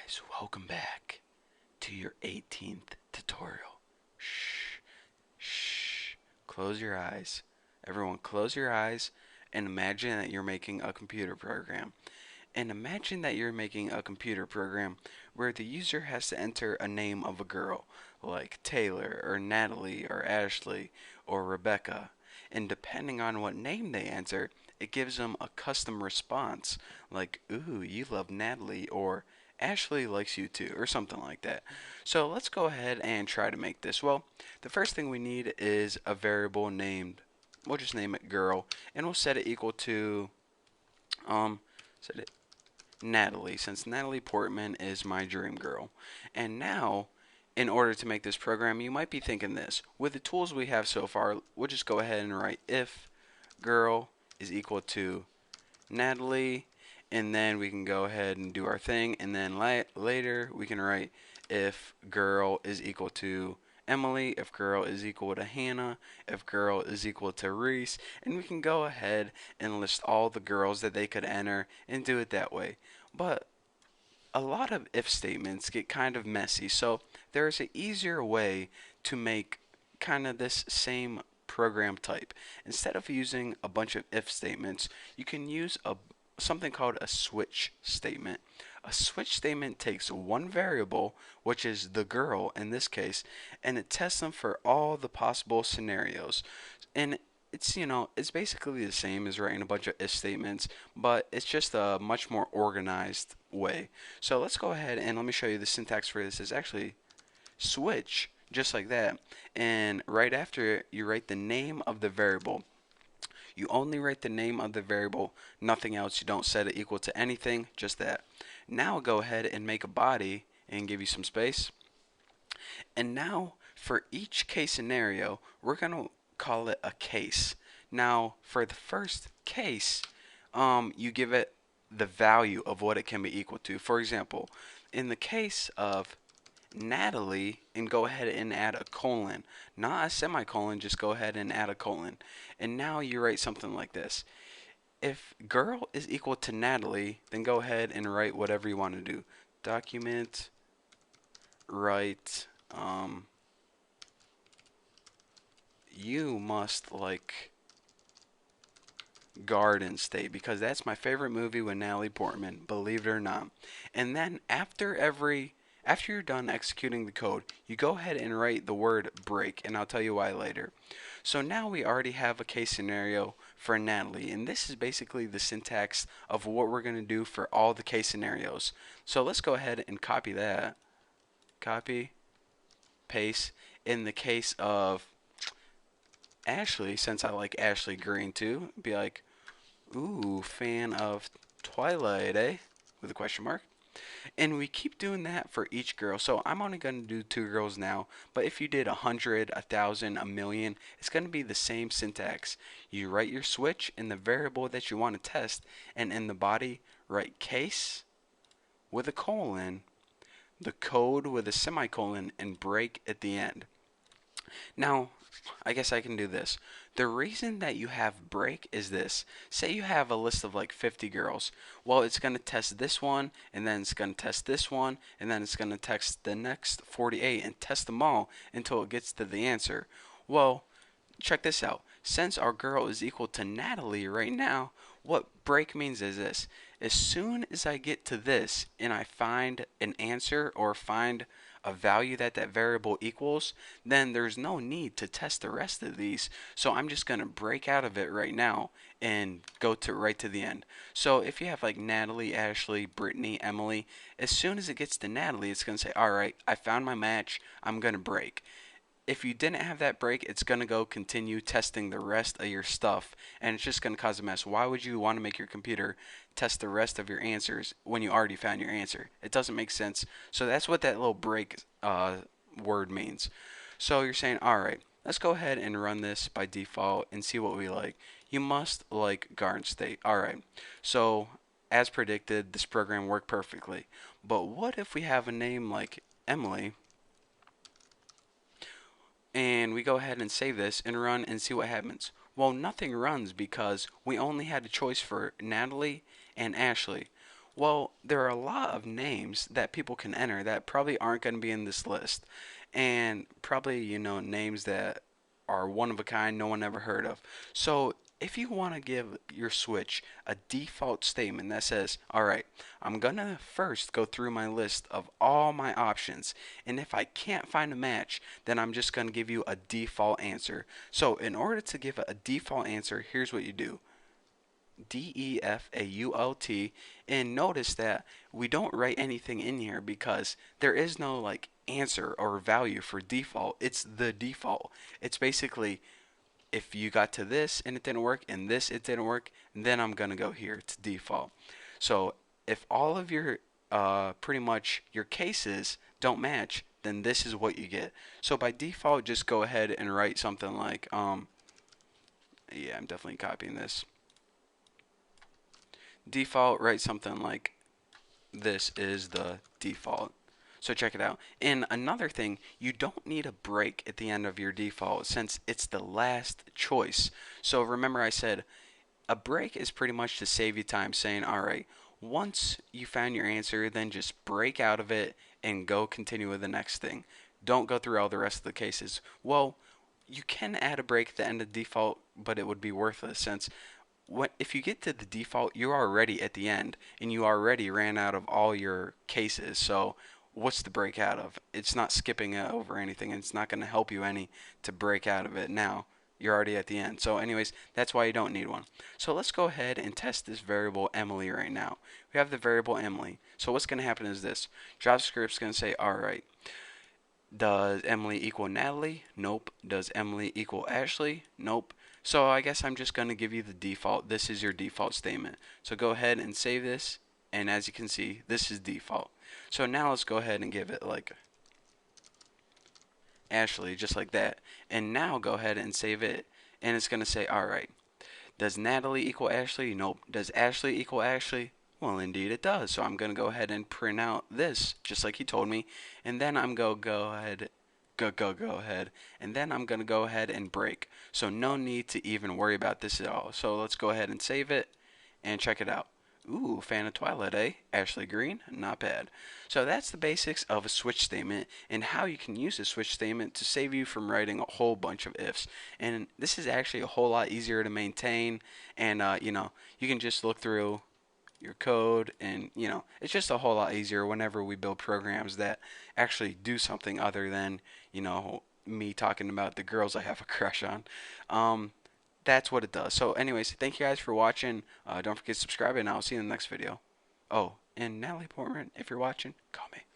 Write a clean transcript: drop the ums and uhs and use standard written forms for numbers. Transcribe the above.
guys, welcome back to your 18th tutorial. Shh, shh. Close your eyes. Everyone, close your eyes and imagine that you're making a computer program. And imagine that you're making a computer program where the user has to enter a name of a girl, like Taylor or Natalie or Ashley or Rebecca. And depending on what name they enter, it gives them a custom response, like, ooh, you love Natalie, or Ashley likes you too, or something like that. So let's go ahead and try to make this. Well, the first thing we need is a variable named, we'll just name it girl, and we'll set it equal to, set it Natalie, since Natalie Portman is my dream girl. And now, in order to make this program, you might be thinking this. With the tools we have so far, we'll just go ahead and write if girl is equal to Natalie, and then we can go ahead and do our thing, and then later we can write if girl is equal to Emily, if girl is equal to Hannah, if girl is equal to Reese, and we can go ahead and list all the girls that they could enter and do it that way. But a lot of if statements get kind of messy, so there's an easier way to make kind of this same program type. Instead of using a bunch of if statements, you can use something called a switch statement. A switch statement takes one variable, which is the girl in this case, and it tests them for all the possible scenarios. And it's basically the same as writing a bunch of if statements, but it's just a much more organized way. So let's go ahead and let me show you the syntax for this. Is actually switch, just like that, and right after it you write the name of the variable. You only write the name of the variable, nothing else. You don't set it equal to anything, just that. Now go ahead and make a body and give you some space. And now for each case scenario, we're going to call it a case. Now for the first case, you give it the value of what it can be equal to. For example, in the case of Natalie, and go ahead and add a colon, not a semicolon, just go ahead and add a colon. And now you write something like this. If girl is equal to Natalie, then go ahead and write whatever you want to do. Document, write, you must like Garden State, because that's my favorite movie with Natalie Portman, believe it or not. And then after you're done executing the code, you go ahead and write the word break, and I'll tell you why later. So now we already have a case scenario for Natalie, and this is basically the syntax of what we're going to do for all the case scenarios. So let's go ahead and copy that. Copy, paste. In the case of Ashley, since I like Ashley Green too, be like, ooh, fan of Twilight, eh? With a question mark. And we keep doing that for each girl. So I'm only going to do 2 girls now, but if you did 100, 1,000, a million, it's going to be the same syntax. You write your switch in the variable that you want to test, and in the body, write case with a colon, the code with a semicolon, and break at the end. Now, I guess I can do this. The reason that you have break is this. Say you have a list of like 50 girls. Well, it's going to test this one, and then it's going to test this one, and then it's going to test the next 48 and test them all until it gets to the answer. Well, check this out. Since our girl is equal to Natalie right now, what break means is this. As soon as I get to this and I find an answer or find a value that variable equals, then there's no need to test the rest of these. So I'm just going to break out of it right now and go to right to the end. So if you have like Natalie, Ashley, Brittany, Emily, as soon as it gets to Natalie, it's going to say, alright, I found my match, I'm going to break. If you didn't have that break, it's going to go continue testing the rest of your stuff, and it's just going to cause a mess. Why would you want to make your computer test the rest of your answers when you already found your answer? It doesn't make sense. So that's what that little break word means. So you're saying, alright, let's go ahead and run this by default and see what we like. You must like Garden State. Alright, so as predicted, this program worked perfectly. But what if we have a name like Emily, and we go ahead and save this and run and see what happens? Well, nothing runs because we only had a choice for Natalie and Ashley. Well, there are a lot of names that people can enter that probably aren't going to be in this list. And probably, names that are one of a kind no one ever heard of. So, if you want to give your switch a default statement that says, all right, I'm going to first go through my list of all my options. And if I can't find a match, then I'm just going to give you a default answer. So, in order to give a default answer, here's what you do. default, and notice that we don't write anything in here because there is no like answer or value for default. It's the default. It's basically if you got to this and it didn't work and this it didn't work, then I'm gonna go here to default. So if all of your pretty much your cases don't match, then this is what you get. So by default, just go ahead and write something like yeah, I'm definitely copying this. Default, write something like this is the default. So check it out. And another thing, you don't need a break at the end of your default since it's the last choice. So remember I said a break is pretty much to save you time saying, all right, once you found your answer, then just break out of it and go continue with the next thing. Don't go through all the rest of the cases. Well, you can add a break at the end of default, but it would be worthless since if you get to the default, you're already at the end and you already ran out of all your cases. So what's the break out of? It's not skipping over anything. And it's not going to help you any to break out of it now. You're already at the end. So anyways, that's why you don't need one. So let's go ahead and test this variable Emily right now. We have the variable Emily. So what's going to happen is this. JavaScript's going to say, all right, does Emily equal Natalie? Nope. Does Emily equal Ashley? Nope. So I guess I'm just going to give you the default. This is your default statement. So go ahead and save this. And as you can see, this is default. So now let's go ahead and give it like Ashley, just like that. And now go ahead and save it. And it's going to say, all right, does Natalie equal Ashley? Nope. Does Ashley equal Ashley? Well, indeed it does. So I'm going to go ahead and print out this, just like he told me. And then I'm going to go ahead, go ahead. And then I'm going to go ahead and break. So no need to even worry about this at all. So let's go ahead and save it and check it out. Ooh, fan of Twilight, eh? Ashley Green, not bad. So that's the basics of a switch statement and how you can use a switch statement to save you from writing a whole bunch of ifs. And this is actually a whole lot easier to maintain. And you can just look through your code and it's just a whole lot easier whenever we build programs that actually do something other than me talking about the girls I have a crush on. That's what it does. So anyways, thank you guys for watching. Don't forget to subscribe and I'll see you in the next video. Oh, and Natalie Portman, if you're watching, call me.